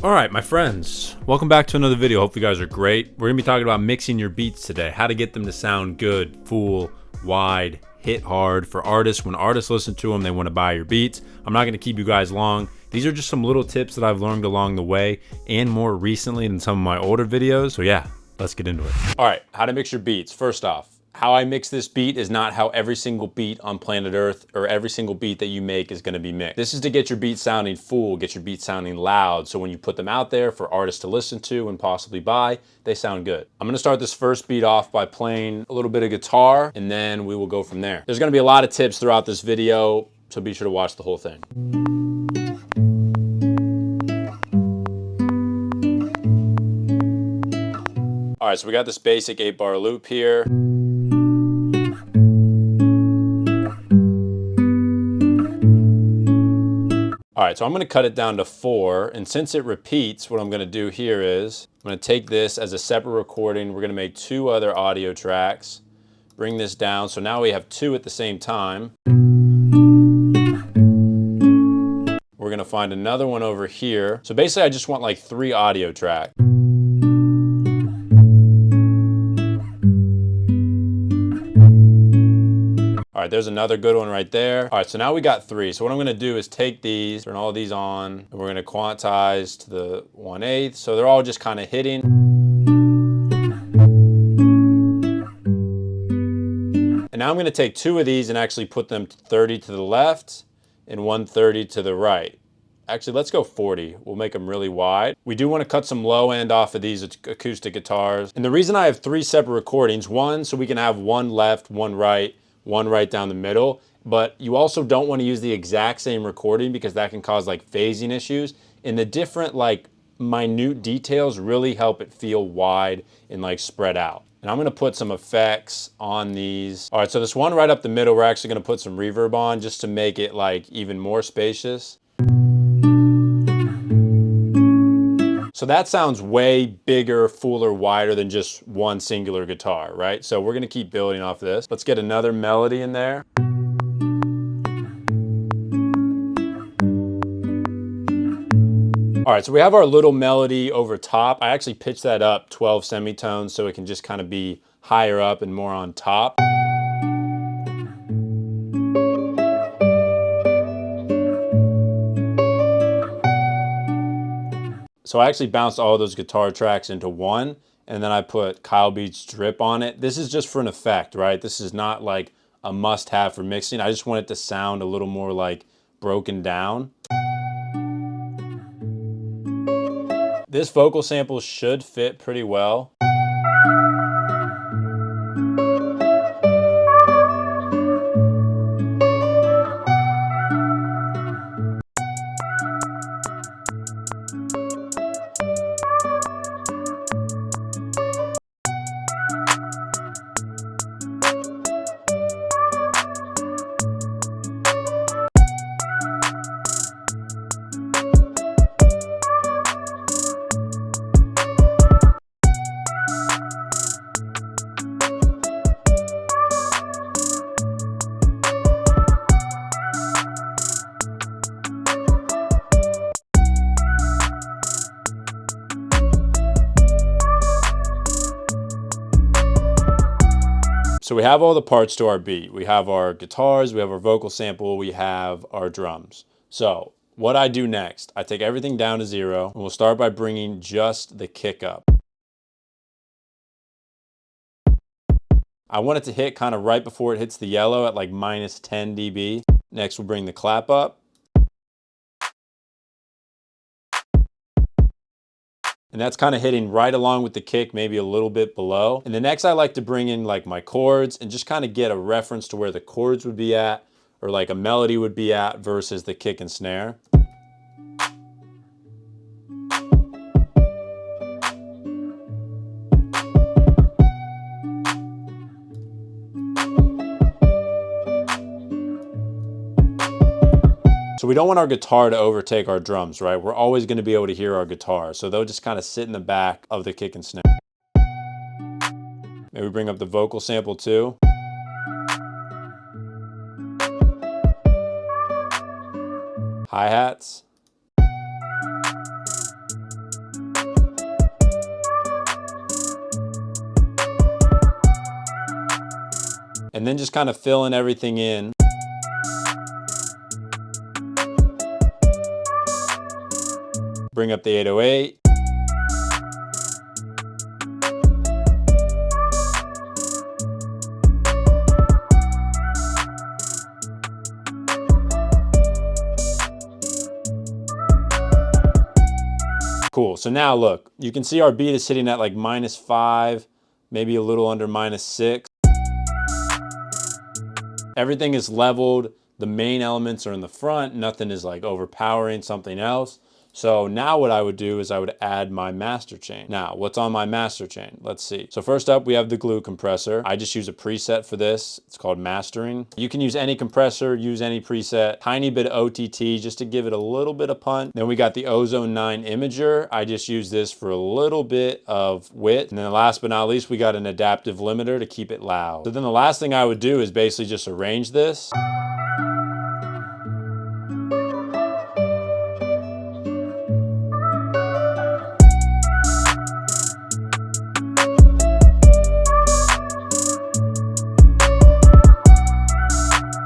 All right, my friends, welcome back to another video. Hope you guys are great. We're gonna be talking about mixing your beats today, how to get them to sound good, full, wide, hit hard for artists. When artists listen to them, they want to buy your beats. I'm not gonna keep you guys long. These are just some little tips that I've learned along the way and more recently than some of my older videos. So yeah, let's get into it. All right, how to mix your beats. First off, how I mix this beat is not how every single beat on planet Earth or every single beat that you make is gonna be mixed. This is to get your beat sounding full, get your beat sounding loud, so when you put them out there for artists to listen to and possibly buy, they sound good. I'm gonna start this first beat off by playing a little bit of guitar, and then we will go from there. There's gonna be a lot of tips throughout this video, so be sure to watch the whole thing. All right, so we got this basic 8-bar loop here. All right, so I'm gonna cut it down to 4, and since it repeats, what I'm gonna do here is, I'm gonna take this as a separate recording. We're gonna make 2 other audio tracks, bring this down, so now we have 2 at the same time. We're gonna find another one over here. So basically I just want like 3 audio tracks. All right, there's another good one right there. All right, so now we got 3. So what I'm gonna do is take these, turn all these on, and we're gonna quantize to the 1/8. So they're all just kind of hitting. And now I'm gonna take 2 of these and actually put them 30 to the left and 130 to the right. Actually, let's go 40. We'll make them really wide. We do want to cut some low end off of these acoustic guitars. And the reason I have 3 separate recordings, one, so we can have one left, one right down the middle, but you also don't want to use the exact same recording because that can cause like phasing issues. And the different like minute details really help it feel wide and like spread out. And I'm gonna put some effects on these. All right, so this one right up the middle, we're actually gonna put some reverb on just to make it like even more spacious. So that sounds way bigger, fuller, wider than just one singular guitar, right? So we're gonna keep building off this. Let's get another melody in there. All right, so we have our little melody over top. I actually pitched that up 12 semitones so it can just kind of be higher up and more on top. So I actually bounced all those guitar tracks into one, and then I put Kyle Beats Drip on it. This is just for an effect, right? This is not like a must-have for mixing. I just want it to sound a little more like broken down. This vocal sample should fit pretty well. So we have all the parts to our beat. We have our guitars, we have our vocal sample, we have our drums. So what I do next, I take everything down to 0, and we'll start by bringing just the kick up. I want it to hit kind of right before it hits the yellow at like -10 dB. Next, we'll bring the clap up. And that's kind of hitting right along with the kick, maybe a little bit below. And the next I like to bring in like my chords and just kind of get a reference to where the chords would be at, or like a melody would be at versus the kick and snare. So we don't want our guitar to overtake our drums, right? We're always going to be able to hear our guitar. So they'll just kind of sit in the back of the kick and snare. Maybe bring up the vocal sample too. Hi-hats. and then just kind of filling everything in. Bring up the 808. Cool, so now look, you can see our beat is sitting at like -5, maybe a little under -6. Everything is leveled, the main elements are in the front, nothing is like overpowering something else. So now what I would do is I would add my master chain. Now, what's on my master chain? Let's see. So first up, we have the glue compressor. I just use a preset for this. It's called mastering. You can use any compressor, use any preset, tiny bit of OTT just to give it a little bit of punt. Then we got the Ozone 9 imager. I just use this for a little bit of width. And then last but not least, we got an adaptive limiter to keep it loud. So then the last thing I would do is basically just arrange this.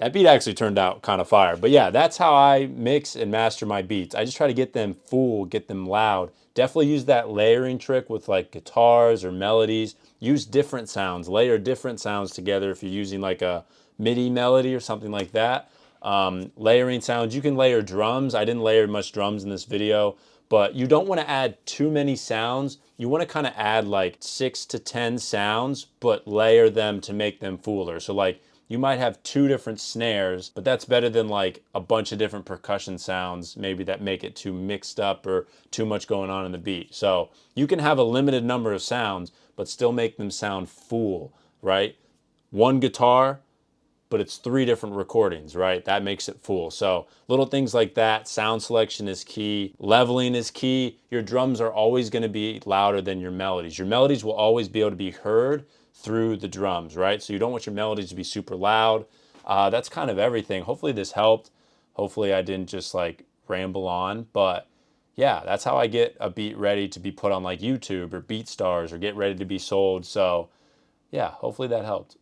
That beat actually turned out kind of fire. But yeah, that's how I mix and master my beats. I just try to get them full, get them loud. Definitely use that layering trick with like guitars or melodies. Use different sounds, layer different sounds together if you're using like a MIDI melody or something like that. Layering sounds, you can layer drums. I didn't layer much drums in this video, but you don't want to add too many sounds. You want to kind of add like 6 to 10 sounds, but layer them to make them fuller. So like, you might have 2 different snares, but that's better than like a bunch of different percussion sounds, maybe that make it too mixed up or too much going on in the beat. So you can have a limited number of sounds, but still make them sound full, right? One guitar, but it's 3 different recordings, right? That makes it full. So little things like that. Sound selection is key. Leveling is key. Your drums are always going to be louder than your melodies. Your melodies will always be able to be heard through the drums, right? So you don't want your melodies to be super loud. That's kind of everything. Hopefully this helped. Hopefully I didn't just like ramble on, but yeah, that's how I get a beat ready to be put on like YouTube or BeatStars or get ready to be sold. So yeah, hopefully that helped.